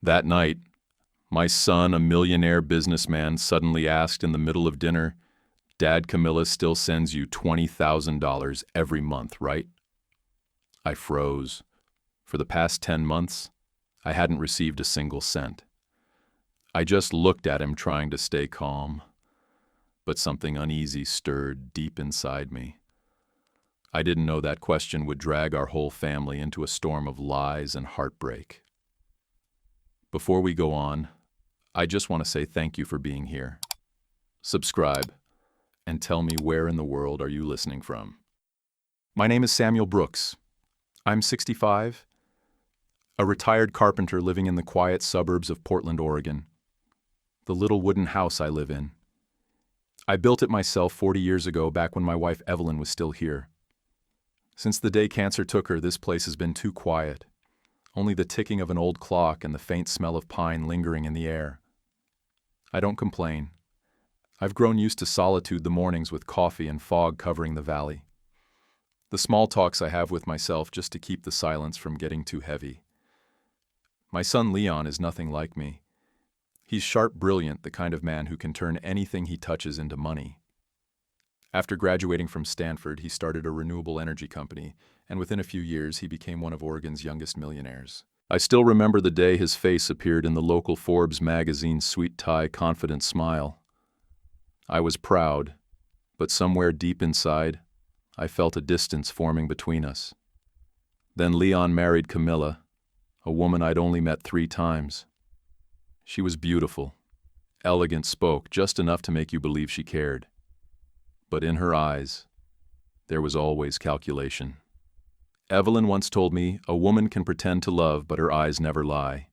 That night, my son, a millionaire businessman, suddenly asked in the middle of dinner, "Dad, Camilla still sends you $20,000 every month, right?" I froze. For the past 10 months, I hadn't received a single cent. I just looked at him trying to stay calm, but something uneasy stirred deep inside me. I didn't know that question would drag our whole family into a storm of lies and heartbreak. Before we go on, I just want to say thank you for being here. Subscribe, and tell me where in the world are you listening from. My name is Samuel Brooks. I'm 65, a retired carpenter living in the quiet suburbs of Portland, Oregon. The little wooden house I live in. I built it myself 40 years ago, back when my wife Evelyn was still here. Since the day cancer took her, this place has been too quiet. Only the ticking of an old clock and the faint smell of pine lingering in the air. I don't complain. I've grown used to solitude, the mornings with coffee and fog covering the valley. The small talks I have with myself just to keep the silence from getting too heavy. My son Leon is nothing like me. He's sharp, brilliant, the kind of man who can turn anything he touches into money. After graduating from Stanford, he started a renewable energy company, and within a few years he became one of Oregon's youngest millionaires. I still remember the day his face appeared in the local Forbes magazine's sweet tie, confident smile. I was proud, but somewhere deep inside, I felt a distance forming between us. Then Leon married Camilla, a woman I'd only met 3 times. She was beautiful, elegant, spoke just enough to make you believe she cared. But in her eyes, there was always calculation. Evelyn once told me, "A woman can pretend to love, but her eyes never lie."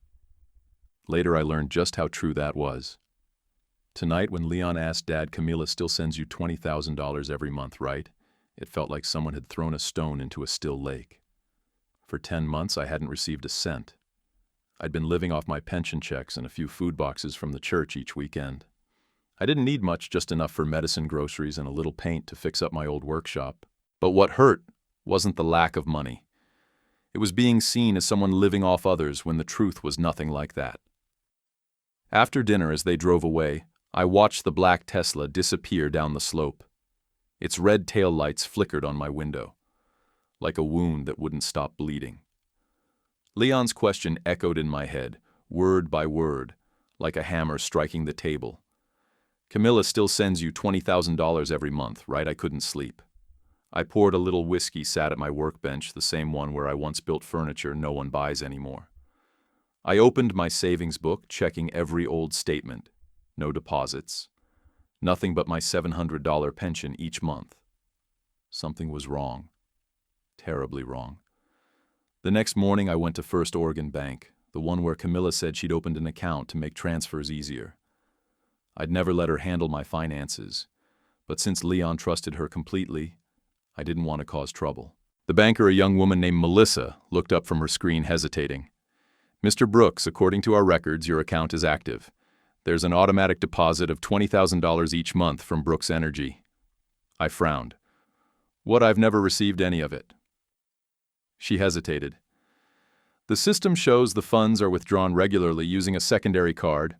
Later I learned just how true that was. Tonight, when Leon asked, "Dad, Camilla still sends you $20,000 every month, right?" it felt like someone had thrown a stone into a still lake. For 10 months, I hadn't received a cent. I'd been living off my pension checks and a few food boxes from the church each weekend. I didn't need much, just enough for medicine, groceries, and a little paint to fix up my old workshop. But what hurt wasn't the lack of money. It was being seen as someone living off others when the truth was nothing like that. After dinner, as they drove away, I watched the black Tesla disappear down the slope. Its red tail lights flickered on my window, like a wound that wouldn't stop bleeding. Leon's question echoed in my head, word by word, like a hammer striking the table. "Camilla still sends you $20,000 every month, right?" I couldn't sleep. I poured a little whiskey, sat at my workbench, the same one where I once built furniture no one buys anymore. I opened my savings book, checking every old statement. No deposits. Nothing but my $700 pension each month. Something was wrong. Terribly wrong. The next morning I went to First Oregon Bank, the one where Camilla said she'd opened an account to make transfers easier. I'd never let her handle my finances, but since Leon trusted her completely, I didn't want to cause trouble. The banker, a young woman named Melissa, looked up from her screen, hesitating. "Mr. Brooks, according to our records, your account is active. There's an automatic deposit of $20,000 each month from Brooks Energy." I frowned. "What? I've never received any of it." She hesitated. "The system shows the funds are withdrawn regularly using a secondary card,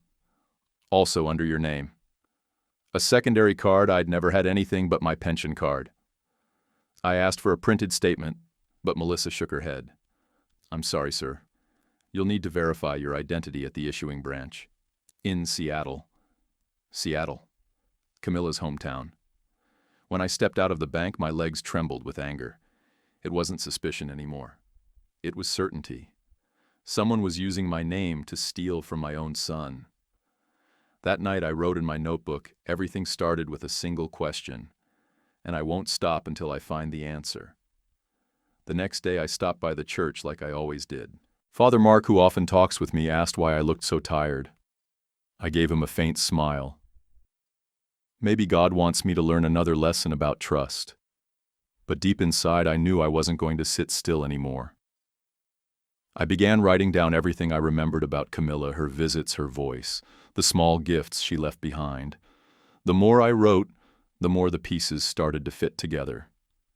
also under your name." A secondary card? I'd never had anything but my pension card. I asked for a printed statement, but Melissa shook her head. "I'm sorry, sir. You'll need to verify your identity at the issuing branch. In Seattle." Seattle, Camilla's hometown. When I stepped out of the bank, my legs trembled with anger. It wasn't suspicion anymore. It was certainty. Someone was using my name to steal from my own son. That night I wrote in my notebook, "Everything started with a single question, and I won't stop until I find the answer." The next day I stopped by the church like I always did. Father Mark, who often talks with me, asked why I looked so tired. I gave him a faint smile. Maybe God wants me to learn another lesson about trust. But deep inside I knew I wasn't going to sit still anymore. I began writing down everything I remembered about Camilla, her visits, her voice, the small gifts she left behind. The more I wrote, the more the pieces started to fit together.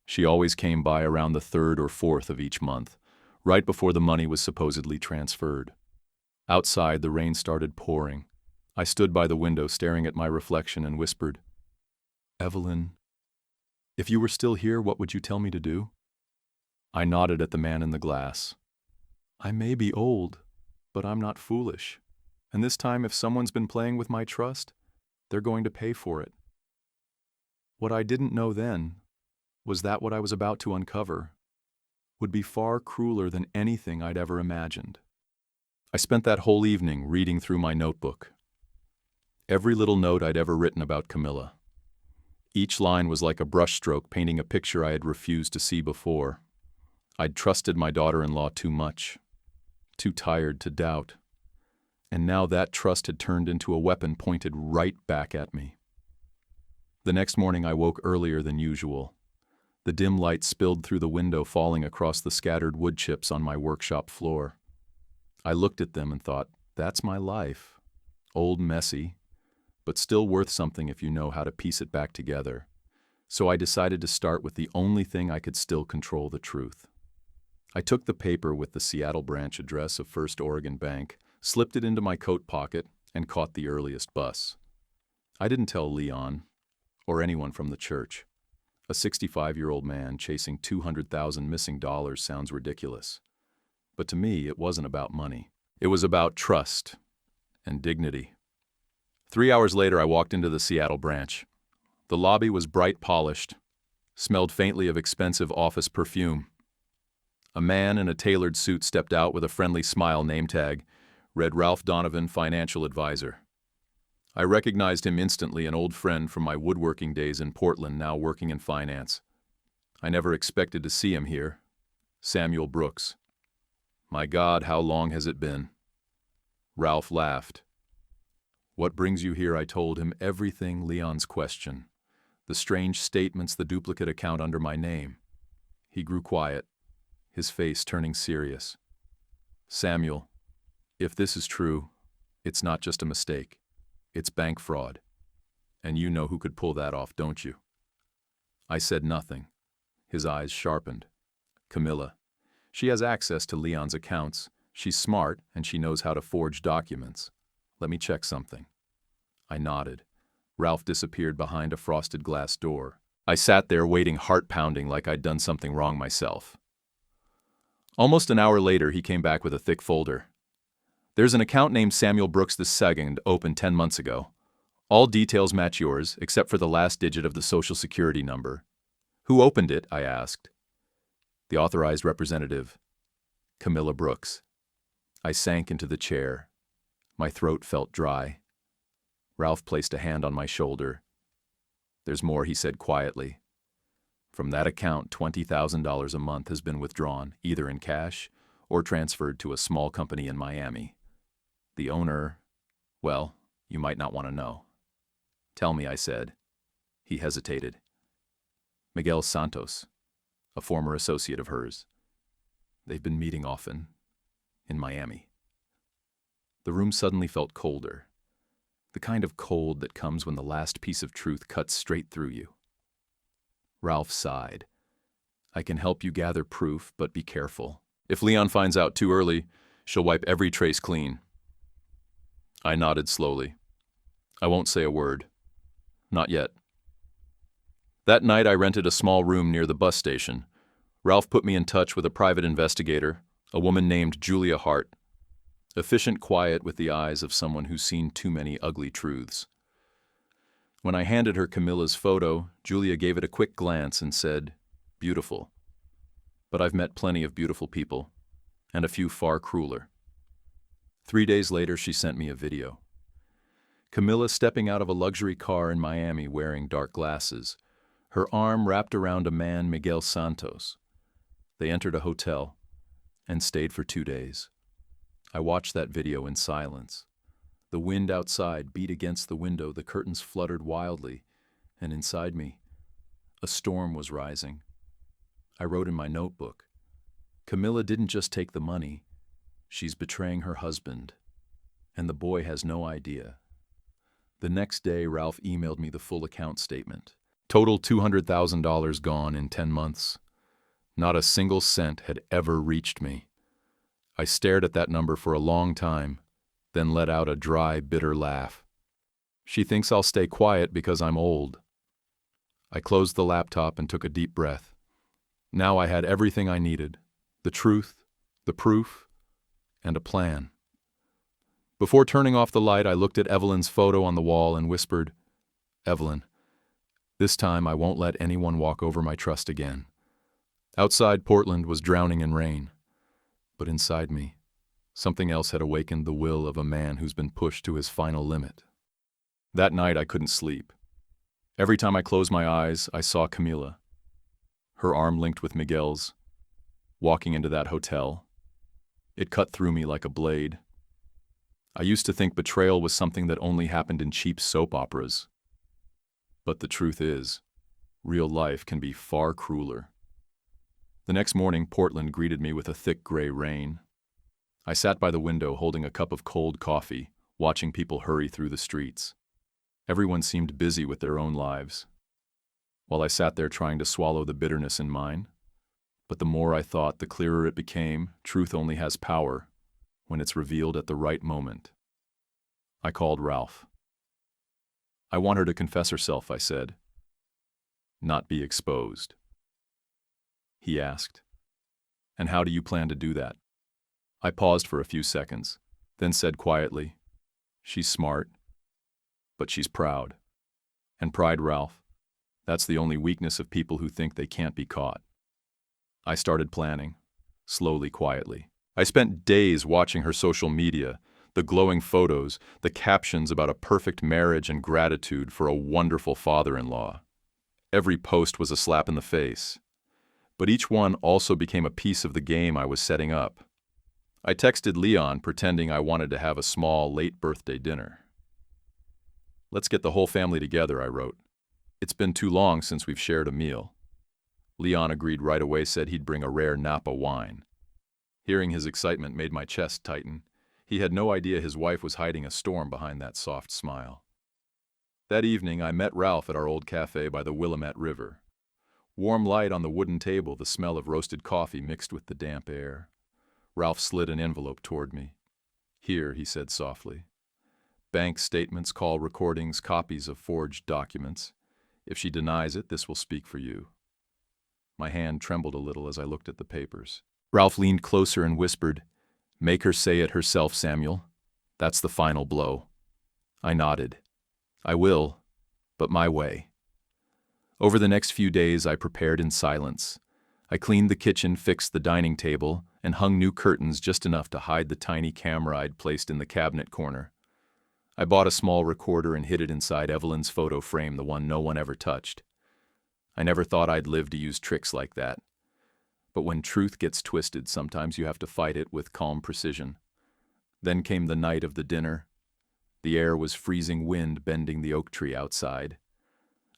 She always came by around the 3rd or 4th of each month, right before the money was supposedly transferred. Outside, the rain started pouring. I stood by the window staring at my reflection and whispered, "Evelyn, if you were still here, what would you tell me to do?" I nodded at the man in the glass. "I may be old, but I'm not foolish. And this time, if someone's been playing with my trust, they're going to pay for it." What I didn't know then was that what I was about to uncover would be far crueler than anything I'd ever imagined. I spent that whole evening reading through my notebook. Every little note I'd ever written about Camilla. Each line was like a brushstroke painting a picture I had refused to see before. I'd trusted my daughter-in-law too much, too tired to doubt. And now that trust had turned into a weapon pointed right back at me. The next morning I woke earlier than usual. The dim light spilled through the window, falling across the scattered wood chips on my workshop floor. I looked at them and thought, that's my life. Old, messy, but still worth something if you know how to piece it back together. So I decided to start with the only thing I could still control, the truth. I took the paper with the Seattle branch address of First Oregon Bank, slipped it into my coat pocket, and caught the earliest bus. I didn't tell Leon, or anyone from the church. A 65-year-old man chasing $200,000 missing dollars sounds ridiculous. But to me, it wasn't about money. It was about trust and dignity. 3 hours later, I walked into the Seattle branch. The lobby was bright polished, smelled faintly of expensive office perfume. A man in a tailored suit stepped out with a friendly smile. Name tag read Ralph Donovan, Financial Advisor. I recognized him instantly, an old friend from my woodworking days in Portland, now working in finance. I never expected to see him here. Samuel Brooks. My God, how long has it been? Ralph laughed. What brings you here? I told him everything. Leon's question. The strange statements, the duplicate account under my name. He grew quiet, his face turning serious. Samuel, if this is true, it's not just a mistake. It's bank fraud. And you know who could pull that off, don't you? I said nothing. His eyes sharpened. Camilla. She has access to Leon's accounts. She's smart, and she knows how to forge documents. Let me check something. I nodded. Ralph disappeared behind a frosted glass door. I sat there waiting, heart pounding, like I'd done something wrong myself. Almost an hour later, he came back with a thick folder. There's an account named Samuel Brooks II opened 10 months ago. All details match yours, except for the last digit of the Social Security number. Who opened it? I asked. The authorized representative, Camilla Brooks. I sank into the chair. My throat felt dry. Ralph placed a hand on my shoulder. There's more, he said quietly. From that account, $20,000 a month has been withdrawn, either in cash or transferred to a small company in Miami. The owner, well, you might not want to know. Tell me, I said. He hesitated. Miguel Santos, a former associate of hers. They've been meeting often in Miami. The room suddenly felt colder, the kind of cold that comes when the last piece of truth cuts straight through you. Ralph sighed. I can help you gather proof, but be careful. If Leon finds out too early, she'll wipe every trace clean. I nodded slowly. I won't say a word. Not yet. That night I rented a small room near the bus station. Ralph put me in touch with a private investigator, a woman named Julia Hart. Efficient, quiet, with the eyes of someone who's seen too many ugly truths. When I handed her Camilla's photo, Julia gave it a quick glance and said, "Beautiful. But I've met plenty of beautiful people, and a few far crueler." 3 days later, she sent me a video. Camilla stepping out of a luxury car in Miami wearing dark glasses, her arm wrapped around a man, Miguel Santos. They entered a hotel and stayed for 2 days. I watched that video in silence. The wind outside beat against the window, the curtains fluttered wildly, and inside me, a storm was rising. I wrote in my notebook, Camilla didn't just take the money, she's betraying her husband, and the boy has no idea. The next day, Ralph emailed me the full account statement. Total $200,000 gone in 10 months. Not a single cent had ever reached me. I stared at that number for a long time, then let out a dry, bitter laugh. She thinks I'll stay quiet because I'm old. I closed the laptop and took a deep breath. Now I had everything I needed: the truth, the proof, and a plan. Before turning off the light, I looked at Evelyn's photo on the wall and whispered, "Evelyn, this time I won't let anyone walk over my trust again." Outside, Portland was drowning in rain. But inside me, something else had awakened the will of a man who's been pushed to his final limit. That night I couldn't sleep. Every time I closed my eyes, I saw Camila, her arm linked with Miguel's, walking into that hotel. It cut through me like a blade. I used to think betrayal was something that only happened in cheap soap operas. But the truth is, real life can be far crueler. The next morning, Portland greeted me with a thick gray rain. I sat by the window holding a cup of cold coffee, watching people hurry through the streets. Everyone seemed busy with their own lives, while I sat there trying to swallow the bitterness in mine. But the more I thought, the clearer it became. Truth only has power when it's revealed at the right moment. I called Ralph. "I want her to confess herself," I said. "Not be exposed." He asked, "And how do you plan to do that?" I paused for a few seconds, then said quietly, "She's smart, but she's proud. And pride, Ralph, that's the only weakness of people who think they can't be caught." I started planning, slowly, quietly. I spent days watching her social media, the glowing photos, the captions about a perfect marriage and gratitude for a wonderful father-in-law. Every post was a slap in the face, but each one also became a piece of the game I was setting up. I texted Leon pretending I wanted to have a small, late birthday dinner. "Let's get the whole family together," I wrote. "It's been too long since we've shared a meal." Leon agreed right away, said he'd bring a rare Napa wine. Hearing his excitement made my chest tighten. He had no idea his wife was hiding a storm behind that soft smile. That evening, I met Ralph at our old cafe by the Willamette River. Warm light on the wooden table, the smell of roasted coffee mixed with the damp air. Ralph slid an envelope toward me. "Here," he said softly. "Bank statements, call recordings, copies of forged documents. If she denies it, this will speak for you." My hand trembled a little as I looked at the papers. Ralph leaned closer and whispered, "Make her say it herself, Samuel. That's the final blow." I nodded. "I will, but my way." Over the next few days, I prepared in silence. I cleaned the kitchen, fixed the dining table, and hung new curtains just enough to hide the tiny camera I'd placed in the cabinet corner. I bought a small recorder and hid it inside Evelyn's photo frame, the one no one ever touched. I never thought I'd live to use tricks like that. But when truth gets twisted, sometimes you have to fight it with calm precision. Then came the night of the dinner. The air was freezing wind bending the oak tree outside.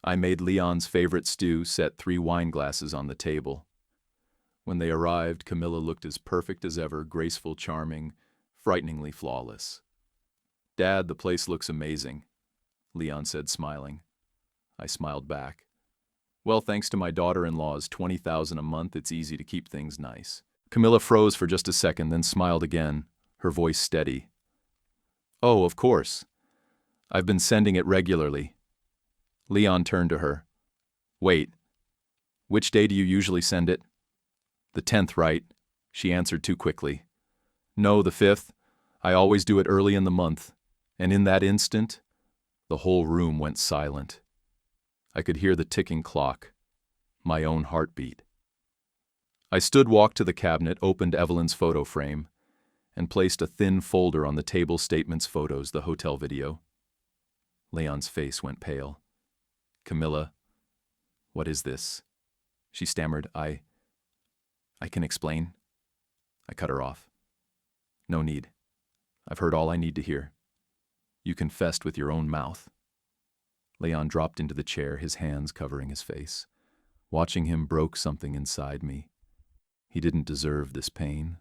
I made Leon's favorite stew, set 3 wine glasses on the table. When they arrived, Camilla looked as perfect as ever, graceful, charming, frighteningly flawless. "Dad, the place looks amazing," Leon said, smiling. I smiled back. "Well, thanks to my daughter-in-law's $20,000 a month, it's easy to keep things nice." Camilla froze for just a second, then smiled again, her voice steady. "Oh, of course. I've been sending it regularly." Leon turned to her. "Wait, which day do you usually send it?" "The 10th, right?" She answered too quickly. "No, the 5th. I always do it early in the month." And in that instant, the whole room went silent. I could hear the ticking clock, my own heartbeat. I walked to the cabinet, opened Evelyn's photo frame, and placed a thin folder on the table, statements, photos, the hotel video. Leon's face went pale. "Camilla, what is this?" She stammered. I can explain." I cut her off. "No need. I've heard all I need to hear. You confessed with your own mouth." Leon dropped into the chair, his hands covering his face. Watching him broke something inside me. He didn't deserve this pain.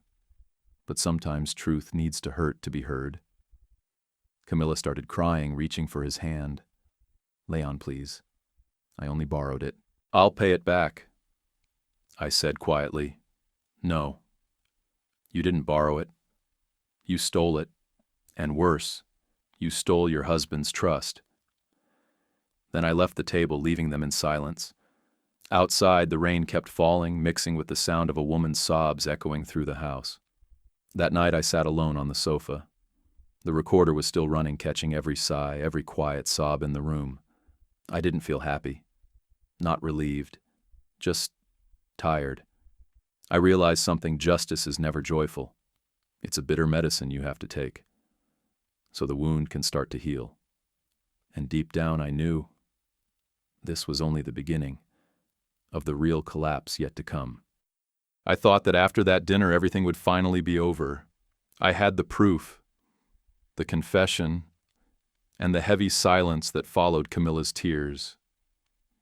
But sometimes truth needs to hurt to be heard. Camilla started crying, reaching for his hand. "Leon, please. I only borrowed it." "I'll pay it back," I said quietly. "No. You didn't borrow it. You stole it, And worse, you stole your husband's trust. Then I left the table, leaving them in silence. Outside, the rain kept falling, mixing with the sound of a woman's sobs echoing through the house. That night I sat alone on the sofa. The recorder was still running, catching every sigh, every quiet sob in the room. I didn't feel happy. Not relieved. Just tired. I realized something: justice is never joyful. It's a bitter medicine you have to take, so the wound can start to heal. And deep down I knew this was only the beginning of the real collapse yet to come. I thought that after that dinner everything would finally be over. I had the proof, the confession, and the heavy silence that followed Camilla's tears.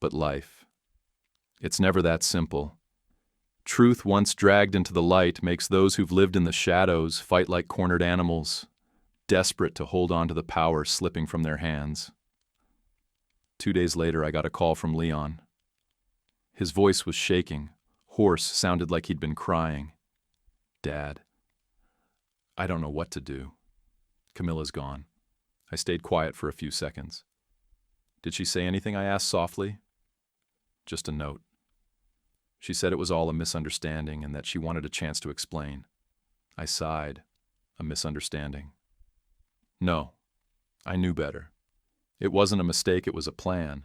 But life, it's never that simple. Truth, once dragged into the light, makes those who've lived in the shadows fight like cornered animals, desperate to hold on to the power slipping from their hands. 2 days later, I got a call from Leon. His voice was shaking, hoarse, sounded like he'd been crying. "Dad, I don't know what to do. Camilla's gone." I stayed quiet for a few seconds. "Did she say anything?" I asked softly. "Just a note. She said it was all a misunderstanding and that she wanted a chance to explain." I sighed. A misunderstanding. No, I knew better. It wasn't a mistake, it was a plan.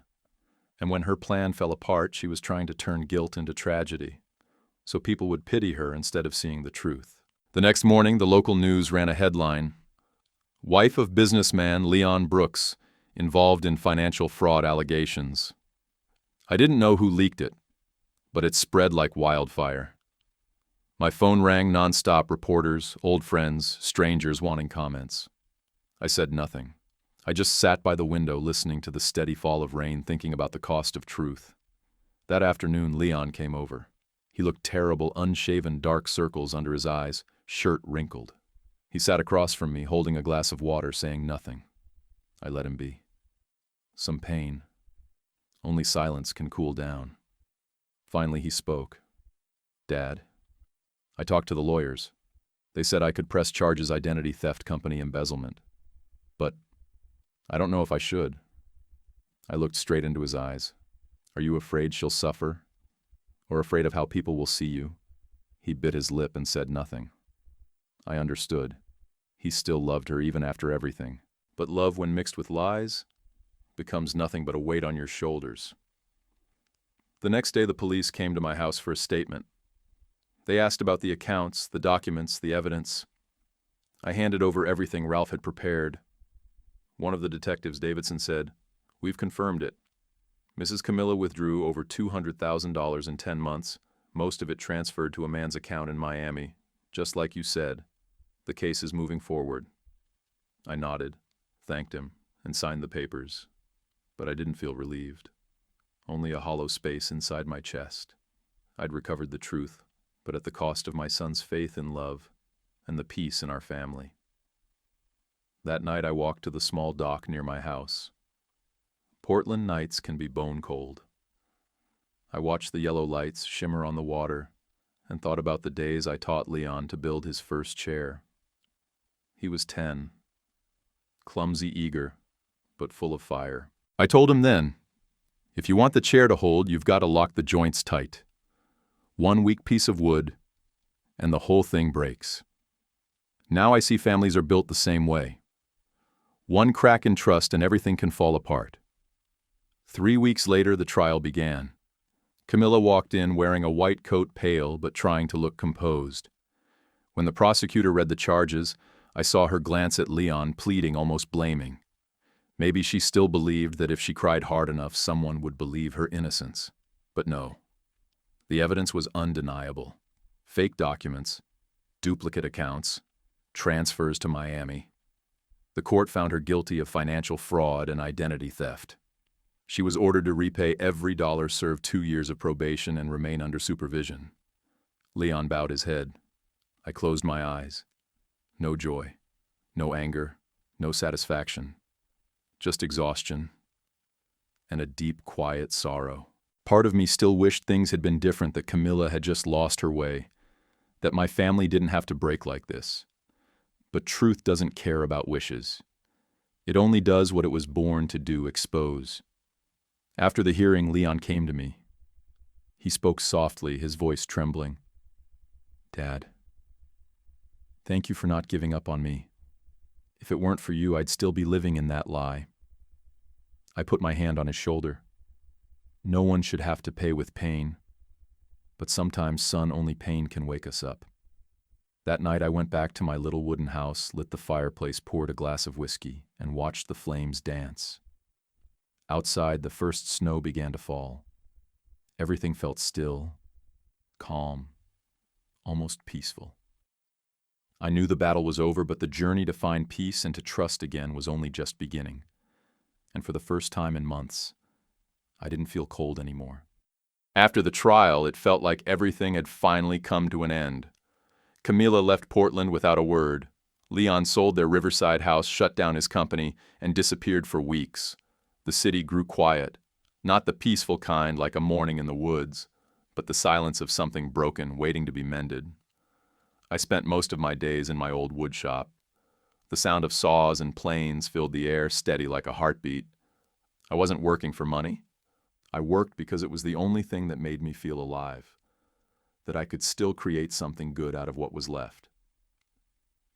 And when her plan fell apart, she was trying to turn guilt into tragedy, so people would pity her instead of seeing the truth. The next morning, the local news ran a headline: "Wife of businessman Leon Brooks involved in financial fraud allegations." I didn't know who leaked it, but it spread like wildfire. My phone rang nonstop: reporters, old friends, strangers wanting comments. I said nothing. I just sat by the window listening to the steady fall of rain, thinking about the cost of truth. That afternoon, Leon came over. He looked terrible, unshaven, dark circles under his eyes, shirt wrinkled. He sat across from me, holding a glass of water, saying nothing. I let him be. Some pain. Only silence can cool down. Finally, he spoke. "Dad, I talked to the lawyers. They said I could press charges: identity theft, company embezzlement. But I don't know if I should." I looked straight into his eyes. "Are you afraid she'll suffer? Or afraid of how people will see you?" He bit his lip and said nothing. I understood. He still loved her even after everything. But love, when mixed with lies, becomes nothing but a weight on your shoulders. The next day, the police came to my house for a statement. They asked about the accounts, the documents, the evidence. I handed over everything Ralph had prepared. One of the detectives, Davidson, said, "We've confirmed it. Mrs. Camilla withdrew over $200,000 in 10 months, most of it transferred to a man's account in Miami. Just like you said, the case is moving forward." I nodded, thanked him, and signed the papers. But I didn't feel relieved. Only a hollow space inside my chest. I'd recovered the truth, but at the cost of my son's faith and love, and the peace in our family. That night I walked to the small dock near my house. Portland nights can be bone cold. I watched the yellow lights shimmer on the water and thought about the days I taught Leon to build his first chair. He was 10, clumsy, eager, but full of fire. I told him then, "If you want the chair to hold, you've got to lock the joints tight. One weak piece of wood, and the whole thing breaks." Now I see families are built the same way. One crack in trust and everything can fall apart. 3 weeks later, the trial began. Camilla walked in wearing a white coat, pale but trying to look composed. When the prosecutor read the charges, I saw her glance at Leon, pleading, almost blaming. Maybe she still believed that if she cried hard enough, someone would believe her innocence. But no. The evidence was undeniable. Fake documents, duplicate accounts, transfers to Miami. The court found her guilty of financial fraud and identity theft. She was ordered to repay every dollar, serve 2 years of probation, and remain under supervision. Leon bowed his head. I closed my eyes. No joy, no anger, no satisfaction. Just exhaustion and a deep, quiet sorrow. Part of me still wished things had been different, that Camilla had just lost her way, that my family didn't have to break like this. But truth doesn't care about wishes. It only does what it was born to do, expose. After the hearing, Leon came to me. He spoke softly, his voice trembling. Dad, thank you for not giving up on me. If it weren't for you, I'd still be living in that lie. I put my hand on his shoulder. No one should have to pay with pain, but sometimes, son, only pain can wake us up. That night I went back to my little wooden house, lit the fireplace, poured a glass of whiskey, and watched the flames dance. Outside, the first snow began to fall. Everything felt still, calm, almost peaceful. I knew the battle was over, but the journey to find peace and to trust again was only just beginning. And for the first time in months, I didn't feel cold anymore. After the trial, it felt like everything had finally come to an end. Camila left Portland without a word. Leon sold their Riverside house, shut down his company, and disappeared for weeks. The city grew quiet, not the peaceful kind like a morning in the woods, but the silence of something broken waiting to be mended. I spent most of my days in my old wood shop. The sound of saws and planes filled the air, steady like a heartbeat. I wasn't working for money. I worked because it was the only thing that made me feel alive, that I could still create something good out of what was left.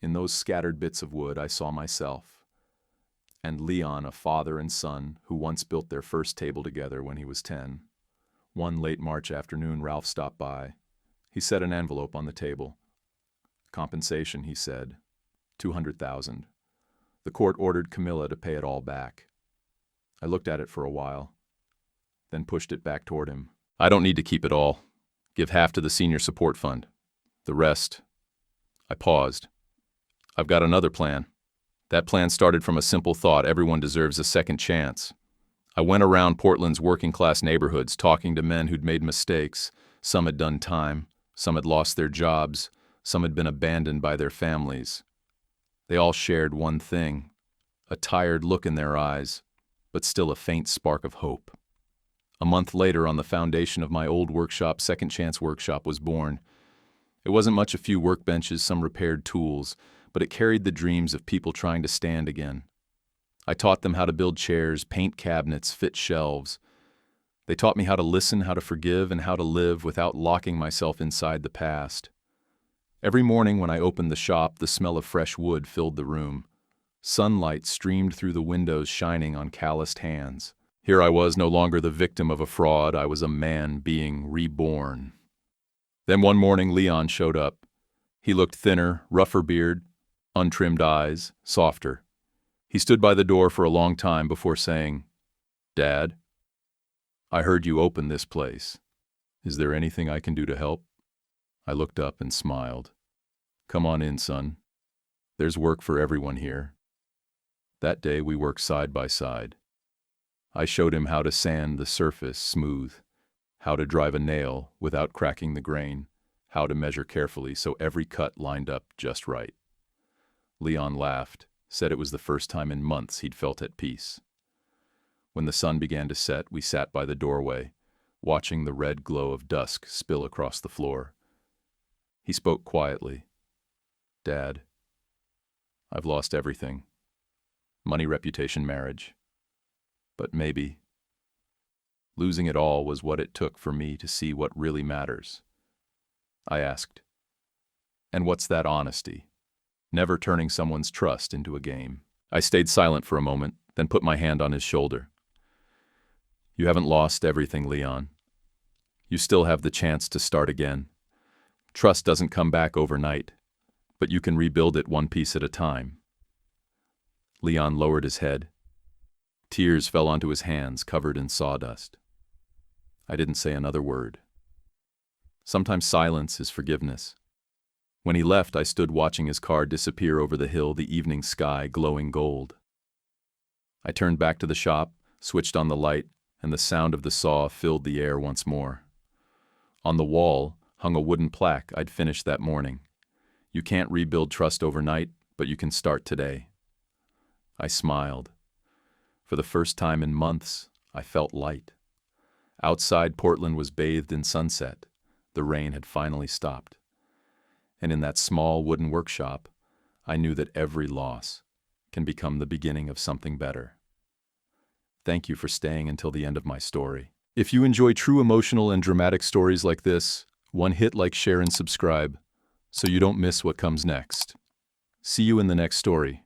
In those scattered bits of wood, I saw myself, and Leon, a father and son who once built their first table together when he was 10. One late March afternoon, Ralph stopped by. He set an envelope on the table. Compensation, he said, $200,000. The court ordered Camilla to pay it all back. I looked at it for a while, then pushed it back toward him. I don't need to keep it all. Give half to the senior support fund. The rest. I paused. I've got another plan. That plan started from a simple thought: everyone deserves a second chance. I went around Portland's working-class neighborhoods talking to men who'd made mistakes. Some had done time, some had lost their jobs, some had been abandoned by their families. They all shared one thing: a tired look in their eyes, but still a faint spark of hope. A month later, on the foundation of my old workshop, Second Chance Workshop was born. It wasn't much, a few workbenches, some repaired tools, but it carried the dreams of people trying to stand again. I taught them how to build chairs, paint cabinets, fit shelves. They taught me how to listen, how to forgive, and how to live without locking myself inside the past. Every morning when I opened the shop, the smell of fresh wood filled the room. Sunlight streamed through the windows, shining on calloused hands. Here I was, no longer the victim of a fraud. I was a man being reborn. Then one morning, Leon showed up. He looked thinner, rougher beard, untrimmed eyes, softer. He stood by the door for a long time before saying, "Dad, I heard you open this place. Is there anything I can do to help?" I looked up and smiled. "Come on in, son. There's work for everyone here." That day we worked side by side. I showed him how to sand the surface smooth, how to drive a nail without cracking the grain, how to measure carefully so every cut lined up just right. Leon laughed, said it was the first time in months he'd felt at peace. When the sun began to set, we sat by the doorway, watching the red glow of dusk spill across the floor. He spoke quietly. "Dad, I've lost everything. Money, reputation, marriage. But maybe losing it all was what it took for me to see what really matters." I asked, "And what's that honesty? Never turning someone's trust into a game." I stayed silent for a moment, then put my hand on his shoulder. "You haven't lost everything, Leon. You still have the chance to start again. Trust doesn't come back overnight, but you can rebuild it one piece at a time." Leon lowered his head. Tears fell onto his hands, covered in sawdust. I didn't say another word. Sometimes silence is forgiveness. When he left, I stood watching his car disappear over the hill, the evening sky glowing gold. I turned back to the shop, switched on the light, and the sound of the saw filled the air once more. On the wall hung a wooden plaque I'd finished that morning. "You can't rebuild trust overnight, but you can start today." I smiled. For the first time in months, I felt light. Outside, Portland was bathed in sunset. The rain had finally stopped. And in that small wooden workshop, I knew that every loss can become the beginning of something better. Thank you for staying until the end of my story. If you enjoy true emotional and dramatic stories like this, one hit like, share, and subscribe so you don't miss what comes next. See you in the next story.